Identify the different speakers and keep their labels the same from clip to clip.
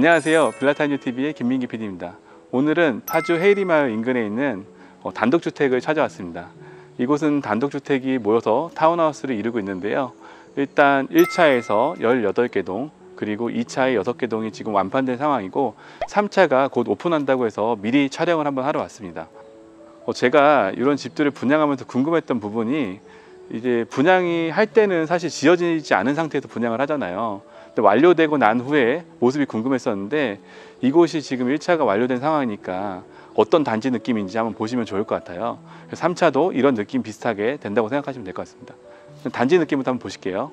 Speaker 1: 안녕하세요. 빌라타뉴TV의 김민기 PD입니다. 오늘은 파주 헤이리마을 인근에 있는 단독주택을 찾아왔습니다. 이곳은 단독주택이 모여서 타운하우스를 이루고 있는데요. 일단 1차에서 18개 동, 그리고 2차에 6개 동이 지금 완판된 상황이고 3차가 곧 오픈한다고 해서 미리 촬영을 한번 하러 왔습니다. 제가 이런 집들을 분양하면서 궁금했던 부분이, 이제 분양이 할 때는 사실 지어지지 않은 상태에서 분양을 하잖아요. 근데 완료되고 난 후에 모습이 궁금했었는데, 이곳이 지금 1차가 완료된 상황이니까 어떤 단지 느낌인지 한번 보시면 좋을 것 같아요. 3차도 이런 느낌 비슷하게 된다고 생각하시면 될 것 같습니다. 단지 느낌부터 한번 보실게요.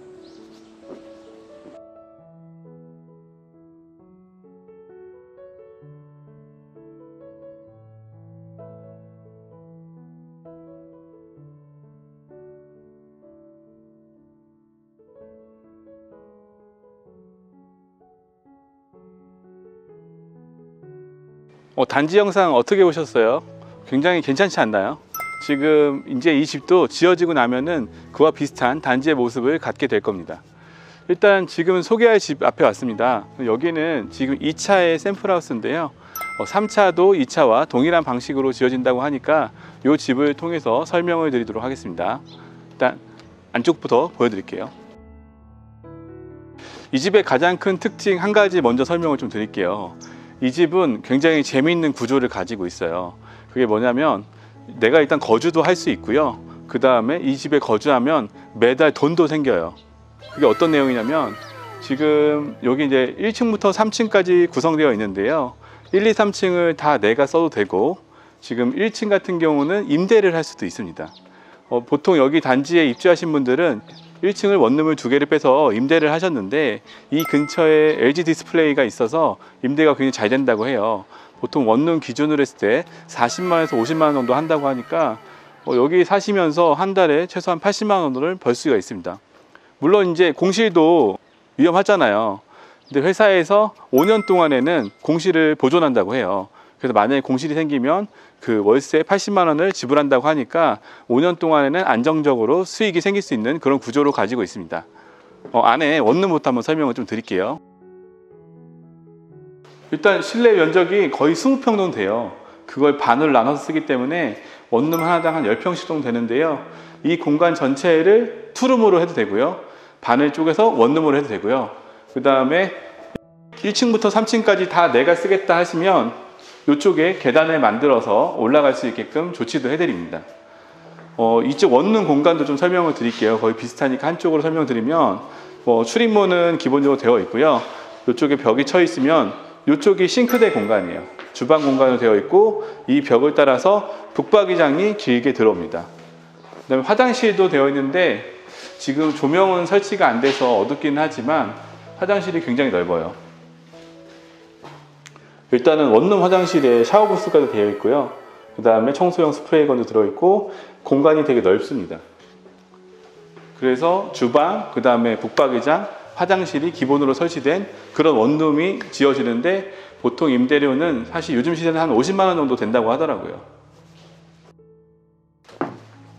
Speaker 1: 단지 영상 어떻게 보셨어요? 굉장히 괜찮지 않나요? 지금 이제 이 집도 지어지고 나면은 그와 비슷한 단지의 모습을 갖게 될 겁니다. 일단 지금 소개할 집 앞에 왔습니다. 여기는 지금 2차의 샘플하우스인데요. 3차도 2차와 동일한 방식으로 지어진다고 하니까 이 집을 통해서 설명을 드리도록 하겠습니다. 일단 안쪽부터 보여드릴게요. 이 집의 가장 큰 특징 한 가지 먼저 설명을 좀 드릴게요. 이 집은 굉장히 재미있는 구조를 가지고 있어요. 그게 뭐냐면, 내가 일단 거주도 할 수 있고요. 그 다음에 이 집에 거주하면 매달 돈도 생겨요. 그게 어떤 내용이냐면, 지금 여기 이제 1층부터 3층까지 구성되어 있는데요. 1, 2, 3층을 다 내가 써도 되고, 지금 1층 같은 경우는 임대를 할 수도 있습니다. 보통 여기 단지에 입주하신 분들은 1층을 원룸을 2개를 빼서 임대를 하셨는데, 이 근처에 LG 디스플레이가 있어서 임대가 굉장히 잘 된다고 해요. 보통 원룸 기준으로 했을 때 40만원에서 50만원 정도 한다고 하니까 여기 사시면서 한 달에 최소한 80만원 정도를 벌 수가 있습니다. 물론 이제 공실도 위험하잖아요. 근데 회사에서 5년 동안에는 공실을 보존한다고 해요. 그래서 만약에 공실이 생기면 그 월세 80만원을 지불한다고 하니까 5년 동안에는 안정적으로 수익이 생길 수 있는 그런 구조로 가지고 있습니다. 안에 원룸부터 한번 설명을 좀 드릴게요. 일단 실내 면적이 거의 20평 정도 돼요. 그걸 반으로 나눠서 쓰기 때문에 원룸 하나당 한 10평씩 정도 되는데요. 이 공간 전체를 투룸으로 해도 되고요. 반을 쪼개서 원룸으로 해도 되고요. 그 다음에 1층부터 3층까지 다 내가 쓰겠다 하시면 이쪽에 계단을 만들어서 올라갈 수 있게끔 조치도 해드립니다. 이쪽 원룸 공간도 좀 설명을 드릴게요. 거의 비슷하니까 한쪽으로 설명드리면, 출입문은 기본적으로 되어 있고요. 이쪽에 벽이 쳐 있으면 이쪽이 싱크대 공간이에요. 주방 공간으로 되어 있고, 이 벽을 따라서 북박이장이 길게 들어옵니다. 그 다음에 화장실도 되어 있는데, 지금 조명은 설치가 안 돼서 어둡기는 하지만 화장실이 굉장히 넓어요. 일단은 원룸 화장실에 샤워 부스까지 되어 있고요. 그 다음에 청소용 스프레이건도 들어있고, 공간이 되게 넓습니다. 그래서 주방, 그 다음에 북박이장, 화장실이 기본으로 설치된 그런 원룸이 지어지는데, 보통 임대료는 사실 요즘 시세는 한 50만원 정도 된다고 하더라고요.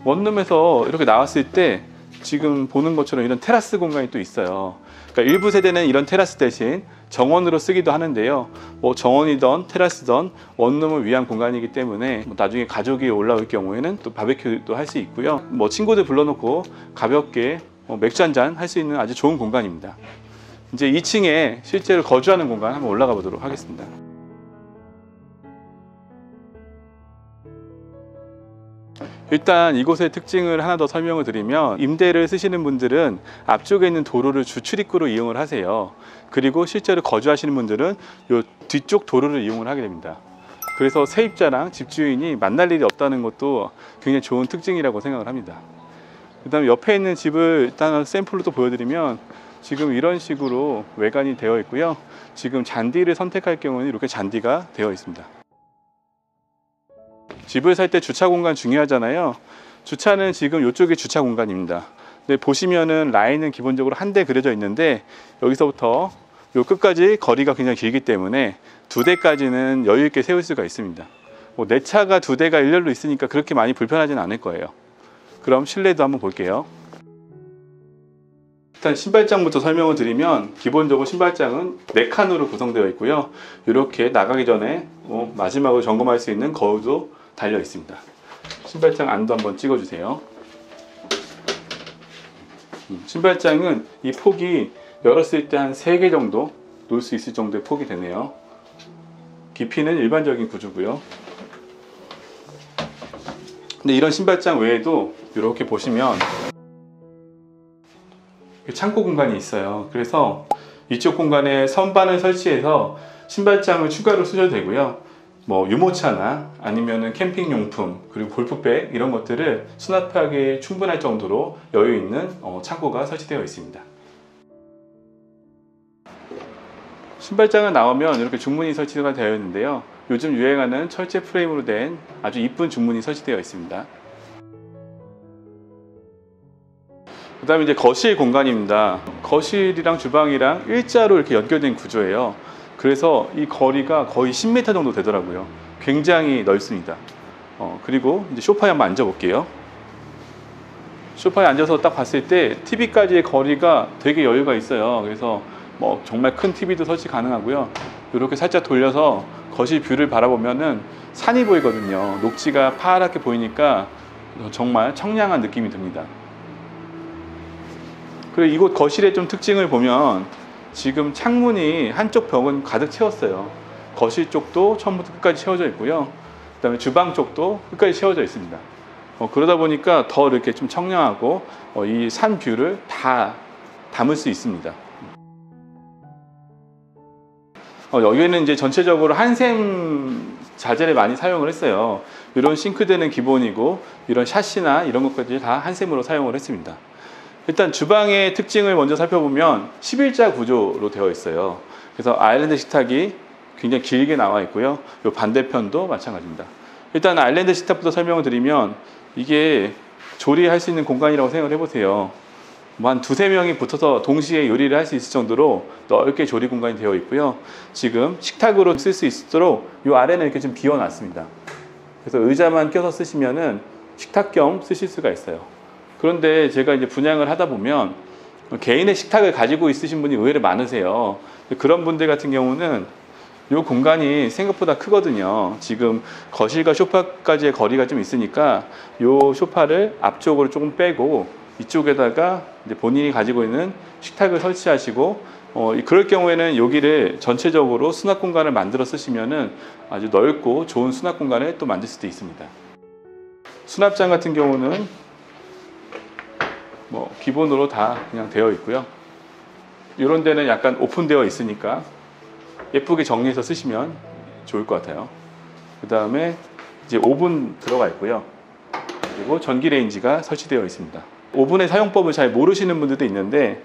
Speaker 1: 원룸에서 이렇게 나왔을 때 지금 보는 것처럼 이런 테라스 공간이 또 있어요. 그러니까 일부 세대는 이런 테라스 대신 정원으로 쓰기도 하는데요. 정원이든 테라스든 원룸을 위한 공간이기 때문에 나중에 가족이 올라올 경우에는 또 바베큐도 할 수 있고요. 친구들 불러놓고 가볍게 맥주 한잔 할 수 있는 아주 좋은 공간입니다. 이제 2층에 실제로 거주하는 공간 한번 올라가 보도록 하겠습니다. 일단 이곳의 특징을 하나 더 설명을 드리면, 임대를 쓰시는 분들은 앞쪽에 있는 도로를 주출입구로 이용을 하세요. 그리고 실제로 거주하시는 분들은 이 뒤쪽 도로를 이용을 하게 됩니다. 그래서 세입자랑 집주인이 만날 일이 없다는 것도 굉장히 좋은 특징이라고 생각을 합니다. 그 다음에 옆에 있는 집을 일단 샘플로 또 보여드리면, 지금 이런 식으로 외관이 되어 있고요. 지금 잔디를 선택할 경우는 이렇게 잔디가 되어 있습니다. 집을 살 때 주차 공간 중요하잖아요. 주차는 지금 이쪽이 주차 공간입니다. 근데 보시면은 라인은 기본적으로 한 대 그려져 있는데, 여기서부터 요 끝까지 거리가 굉장히 길기 때문에 2대까지는 여유 있게 세울 수가 있습니다. 내 차가 2대가 일렬로 있으니까 그렇게 많이 불편하지는 않을 거예요. 그럼 실내도 한번 볼게요. 일단 신발장부터 설명을 드리면 기본적으로 신발장은 4칸으로 구성되어 있고요. 이렇게 나가기 전에 마지막으로 점검할 수 있는 거울도 달려 있습니다. 신발장 안도 한번 찍어주세요. 신발장은 이 폭이 열었을 때 한 3개 정도 놓을 수 있을 정도의 폭이 되네요. 깊이는 일반적인 구조고요. 근데 이런 신발장 외에도 이렇게 보시면 창고 공간이 있어요. 그래서 이쪽 공간에 선반을 설치해서 신발장을 추가로 쓰셔도 되고요. 뭐 유모차나 아니면은 캠핑용품 그리고 골프백 이런 것들을 수납하기 충분할 정도로 여유 있는 창고가 설치되어 있습니다. 신발장을 나오면 이렇게 중문이 설치가 되어 있는데요. 요즘 유행하는 철제 프레임으로 된 아주 이쁜 중문이 설치되어 있습니다. 그 다음에 이제 거실 공간입니다. 거실이랑 주방이랑 일자로 이렇게 연결된 구조예요. 그래서 이 거리가 거의 10m 정도 되더라고요. 굉장히 넓습니다. 그리고 이제 소파에 한번 앉아볼게요. 소파에 앉아서 딱 봤을 때 TV까지의 거리가 되게 여유가 있어요. 그래서 뭐 정말 큰 TV도 설치 가능하고요. 이렇게 살짝 돌려서 거실 뷰를 바라보면은 산이 보이거든요. 녹지가 파랗게 보이니까 정말 청량한 느낌이 듭니다. 그리고 이곳 거실의 좀 특징을 보면 지금 창문이 한쪽 벽은 가득 채웠어요. 거실 쪽도 처음부터 끝까지 채워져 있고요. 그 다음에 주방 쪽도 끝까지 채워져 있습니다. 그러다 보니까 더 이렇게 좀 청량하고 이 산 뷰를 다 담을 수 있습니다. 여기는 이제 전체적으로 한샘 자재를 많이 사용을 했어요. 이런 싱크대는 기본이고 이런 샤시나 이런 것까지 다 한샘으로 사용을 했습니다. 일단 주방의 특징을 먼저 살펴보면 11자 구조로 되어 있어요. 그래서 아일랜드 식탁이 굉장히 길게 나와 있고요. 이 반대편도 마찬가지입니다. 일단 아일랜드 식탁부터 설명을 드리면 이게 조리할 수 있는 공간이라고 생각을 해보세요. 한 2~3명이 붙어서 동시에 요리를 할 수 있을 정도로 넓게 조리 공간이 되어 있고요. 지금 식탁으로 쓸 수 있도록 이 아래는 이렇게 좀 비워놨습니다. 그래서 의자만 껴서 쓰시면은 식탁 겸 쓰실 수가 있어요. 그런데 제가 이제 분양을 하다 보면 개인의 식탁을 가지고 있으신 분이 의외로 많으세요. 그런 분들 같은 경우는 이 공간이 생각보다 크거든요. 지금 거실과 소파까지의 거리가 좀 있으니까 이 소파를 앞쪽으로 조금 빼고 이쪽에다가 이제 본인이 가지고 있는 식탁을 설치하시고 그럴 경우에는 여기를 전체적으로 수납 공간을 만들어 쓰시면은 아주 넓고 좋은 수납 공간을 또 만들 수도 있습니다. 수납장 같은 경우는 뭐 기본으로 다 그냥 되어 있고요. 이런 데는 약간 오픈되어 있으니까 예쁘게 정리해서 쓰시면 좋을 것 같아요. 그 다음에 이제 오븐 들어가 있고요. 그리고 전기레인지가 설치되어 있습니다. 오븐의 사용법을 잘 모르시는 분들도 있는데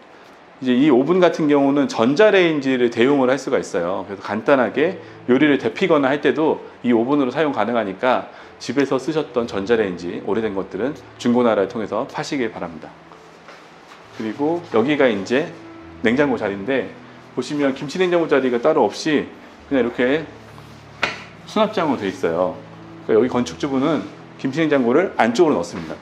Speaker 1: 이제 이 오븐 같은 경우는 전자레인지를 대용을 할 수가 있어요. 그래서 간단하게 요리를 데피거나 할 때도 이 오븐으로 사용 가능하니까 집에서 쓰셨던 전자레인지 오래된 것들은 중고나라를 통해서 파시길 바랍니다. 그리고 여기가 이제 냉장고 자리인데 보시면 김치 냉장고 자리가 따로 없이 그냥 이렇게 수납장으로 되어 있어요. 그러니까 여기 건축주분은 김치 냉장고를 안쪽으로 넣습니다.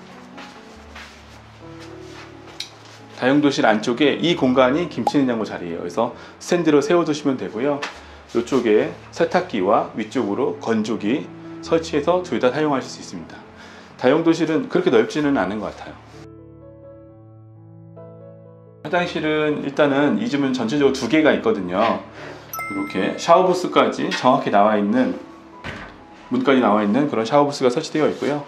Speaker 1: 다용도실 안쪽에 이 공간이 김치냉장고 자리예요. 그래서 스탠드로 세워두시면 되고요. 이쪽에 세탁기와 위쪽으로 건조기 설치해서 둘 다 사용하실 수 있습니다. 다용도실은 그렇게 넓지는 않은 것 같아요. 화장실은 일단은 이 집은 전체적으로 2개가 있거든요. 이렇게 샤워부스까지 정확히 나와 있는 문까지 나와 있는 그런 샤워부스가 설치되어 있고요.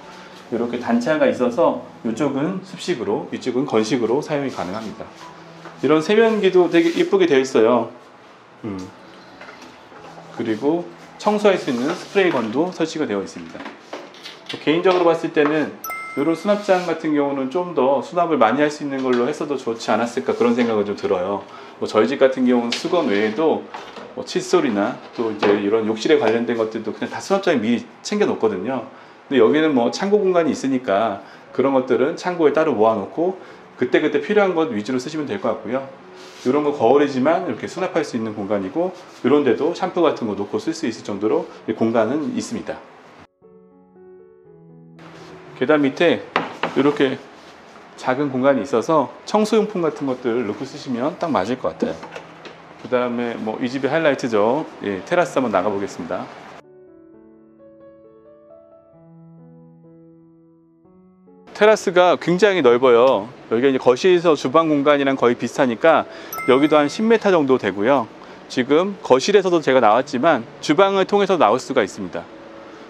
Speaker 1: 이렇게 단차가 있어서 이쪽은 습식으로 이쪽은 건식으로 사용이 가능합니다. 이런 세면기도 되게 예쁘게 되어 있어요. 그리고 청소할 수 있는 스프레이건도 설치가 되어 있습니다. 개인적으로 봤을 때는 이런 수납장 같은 경우는 좀 더 수납을 많이 할 수 있는 걸로 했어도 좋지 않았을까 그런 생각은 좀 들어요. 저희 집 같은 경우는 수건 외에도 칫솔이나 또 이제 이런 욕실에 관련된 것들도 그냥 다 수납장에 미리 챙겨 놓거든요. 근데 여기는 뭐 창고 공간이 있으니까 그런 것들은 창고에 따로 모아놓고 그때그때 필요한 것 위주로 쓰시면 될 것 같고요. 이런 거 거울이지만 이렇게 수납할 수 있는 공간이고 이런 데도 샴푸 같은 거 놓고 쓸 수 있을 정도로 공간은 있습니다. 계단 밑에 이렇게 작은 공간이 있어서 청소용품 같은 것들 넣고 쓰시면 딱 맞을 것 같아요. 그 다음에 뭐 이 집의 하이라이트죠. 예, 테라스 한번 나가 보겠습니다. 테라스가 굉장히 넓어요. 여기가 이제 거실에서 주방 공간이랑 거의 비슷하니까 여기도 한 10m 정도 되고요. 지금 거실에서도 제가 나왔지만 주방을 통해서 나올 수가 있습니다.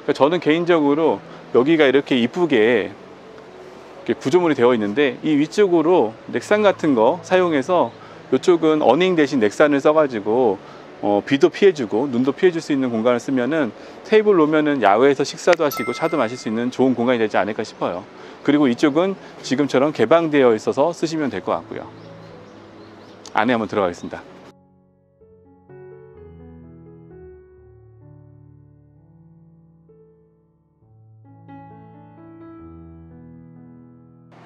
Speaker 1: 그러니까 저는 개인적으로 여기가 이렇게 이쁘게 구조물이 되어 있는데 이 위쪽으로 넥산 같은 거 사용해서 이쪽은 어닝 대신 넥산을 써가지고 비도 피해주고 눈도 피해줄 수 있는 공간을 쓰면은 테이블 놓으면은 야외에서 식사도 하시고 차도 마실 수 있는 좋은 공간이 되지 않을까 싶어요. 그리고 이쪽은 지금처럼 개방되어 있어서 쓰시면 될 것 같고요. 안에 한번 들어가겠습니다.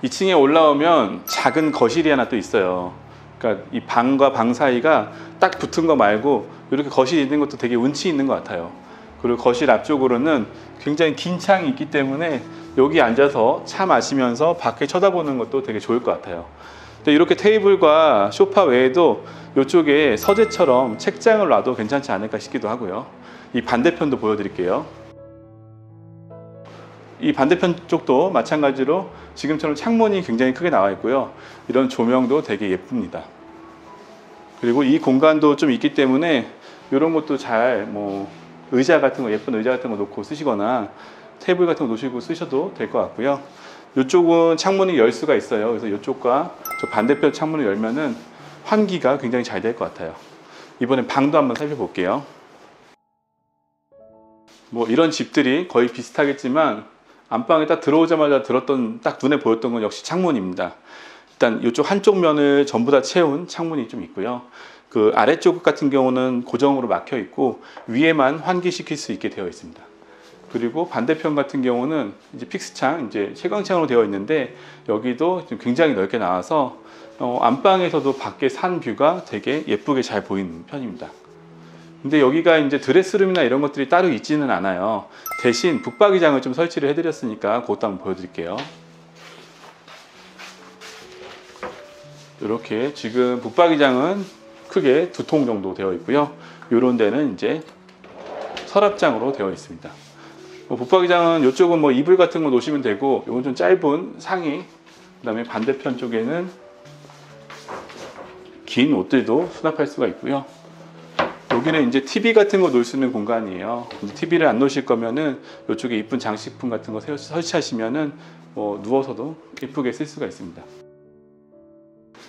Speaker 1: 2층에 올라오면 작은 거실이 하나 또 있어요. 그러니까 이 방과 방 사이가 딱 붙은 거 말고 이렇게 거실이 있는 것도 되게 운치 있는 것 같아요. 그리고 거실 앞쪽으로는 굉장히 긴 창이 있기 때문에 여기 앉아서 차 마시면서 밖에 쳐다보는 것도 되게 좋을 것 같아요. 근데 이렇게 테이블과 소파 외에도 이쪽에 서재처럼 책장을 놔도 괜찮지 않을까 싶기도 하고요. 이 반대편도 보여드릴게요. 이 반대편 쪽도 마찬가지로 지금처럼 창문이 굉장히 크게 나와 있고요. 이런 조명도 되게 예쁩니다. 그리고 이 공간도 좀 있기 때문에 이런 것도 잘 의자 같은 거, 예쁜 의자 같은 거 놓고 쓰시거나 테이블 같은 거 놓으시고 쓰셔도 될 것 같고요. 이쪽은 창문이 열 수가 있어요. 그래서 이쪽과 저 반대편 창문을 열면은 환기가 굉장히 잘 될 것 같아요. 이번엔 방도 한번 살펴볼게요. 이런 집들이 거의 비슷하겠지만 안방에 딱 들어오자마자 딱 눈에 보였던 건 역시 창문입니다. 일단 이쪽 한쪽 면을 전부 다 채운 창문이 좀 있고요. 그 아래쪽 같은 경우는 고정으로 막혀 있고 위에만 환기시킬 수 있게 되어 있습니다. 그리고 반대편 같은 경우는 이제 픽스창, 이제 채광창으로 되어 있는데 여기도 굉장히 넓게 나와서 안방에서도 밖에 산 뷰가 되게 예쁘게 잘 보이는 편입니다. 근데 여기가 이제 드레스룸이나 이런 것들이 따로 있지는 않아요. 대신 북박이장을 좀 설치를 해드렸으니까 그것도 한번 보여드릴게요. 이렇게 지금 북박이장은 크게 2통 정도 되어 있고요. 이런 데는 이제 서랍장으로 되어 있습니다. 북박이장은 이쪽은 이불 같은 거 놓으시면 되고, 이건 좀 짧은 상의, 그 다음에 반대편 쪽에는 긴 옷들도 수납할 수가 있고요. 여기는 이제 TV 같은 거 놓을 수 있는 공간이에요. TV를 안 놓으실 거면은 이쪽에 이쁜 장식품 같은 거 설치하시면은 누워서도 예쁘게 쓸 수가 있습니다.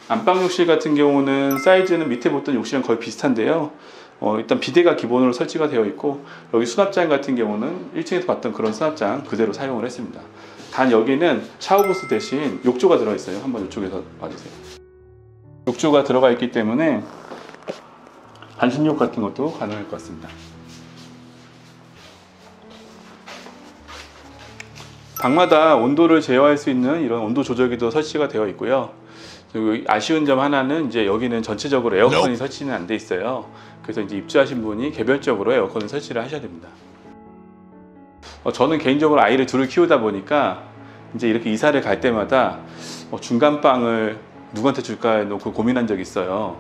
Speaker 1: 안방 욕실 같은 경우는 사이즈는 밑에 보던 욕실이랑 거의 비슷한데요. 일단 비데가 기본으로 설치가 되어 있고, 여기 수납장 같은 경우는 1층에서 봤던 그런 수납장 그대로 사용을 했습니다. 단 여기는 샤워부스 대신 욕조가 들어 있어요. 한번 이쪽에서 봐주세요. 욕조가 들어가 있기 때문에 반신욕 같은 것도 가능할 것 같습니다. 방마다 온도를 제어할 수 있는 이런 온도 조절기도 설치가 되어 있고요. 그리고 아쉬운 점 하나는 이제 여기는 전체적으로 에어컨이 설치는 안 돼 있어요. 그래서 이제 입주하신 분이 개별적으로 에어컨을 설치를 하셔야 됩니다. 저는 개인적으로 아이를 둘을 키우다 보니까 이제 이렇게 이사를 갈 때마다 중간방을 누구한테 줄까 놓고 고민한 적이 있어요.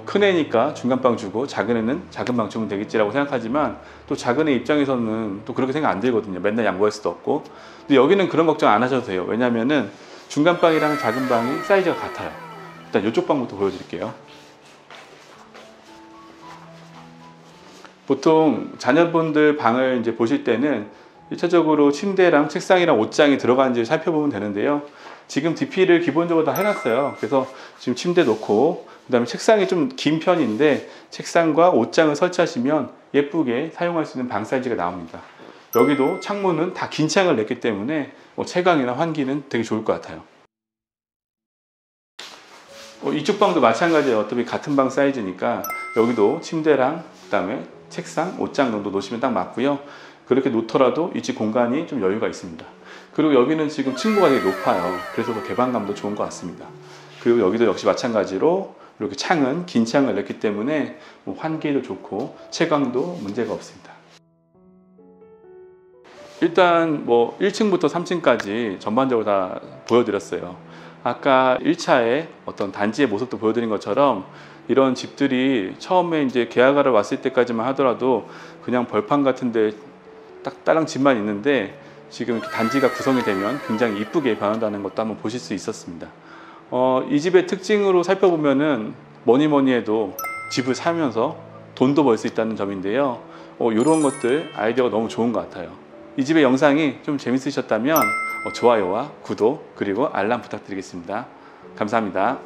Speaker 1: 큰 애니까 중간방 주고 작은 애는 작은 방 주면 되겠지라고 생각하지만 또 작은 애 입장에서는 또 그렇게 생각 안 들거든요. 맨날 양보할 수도 없고. 근데 여기는 그런 걱정 안 하셔도 돼요. 왜냐면은 중간방이랑 작은 방이 사이즈가 같아요. 일단 이쪽 방부터 보여드릴게요. 보통 자녀분들 방을 이제 보실 때는 1차적으로 침대랑 책상이랑 옷장이 들어가는지 살펴보면 되는데요. 지금 DP를 기본적으로 다 해놨어요. 그래서 지금 침대 놓고 그 다음에 책상이 좀 긴 편인데 책상과 옷장을 설치하시면 예쁘게 사용할 수 있는 방 사이즈가 나옵니다. 여기도 창문은 다 긴 창을 냈기 때문에 채광이나 환기는 되게 좋을 것 같아요. 이쪽 방도 마찬가지예요. 어차피 같은 방 사이즈니까 여기도 침대랑 그 다음에 책상, 옷장 정도 놓으시면 딱 맞고요. 그렇게 놓더라도 이 집 공간이 좀 여유가 있습니다. 그리고 여기는 지금 층고가 되게 높아요. 그래서 더 개방감도 좋은 것 같습니다. 그리고 여기도 역시 마찬가지로 이렇게 창은 긴 창을 냈기 때문에 환기도 좋고 채광도 문제가 없습니다. 일단 1층부터 3층까지 전반적으로 다 보여드렸어요. 아까 1차에 어떤 단지의 모습도 보여드린 것처럼 이런 집들이 처음에 이제 계약하러 왔을 때까지만 하더라도 그냥 벌판 같은데 딱 딸랑 집만 있는데 지금 이렇게 단지가 구성이 되면 굉장히 이쁘게 변한다는 것도 한번 보실 수 있었습니다. 이 집의 특징으로 살펴보면은 뭐니 해도 집을 사면서 돈도 벌 수 있다는 점인데요. 이런 것들 아이디어가 너무 좋은 것 같아요. 이 집의 영상이 좀 재밌으셨다면 좋아요와 구독 그리고 알람 부탁드리겠습니다. 감사합니다.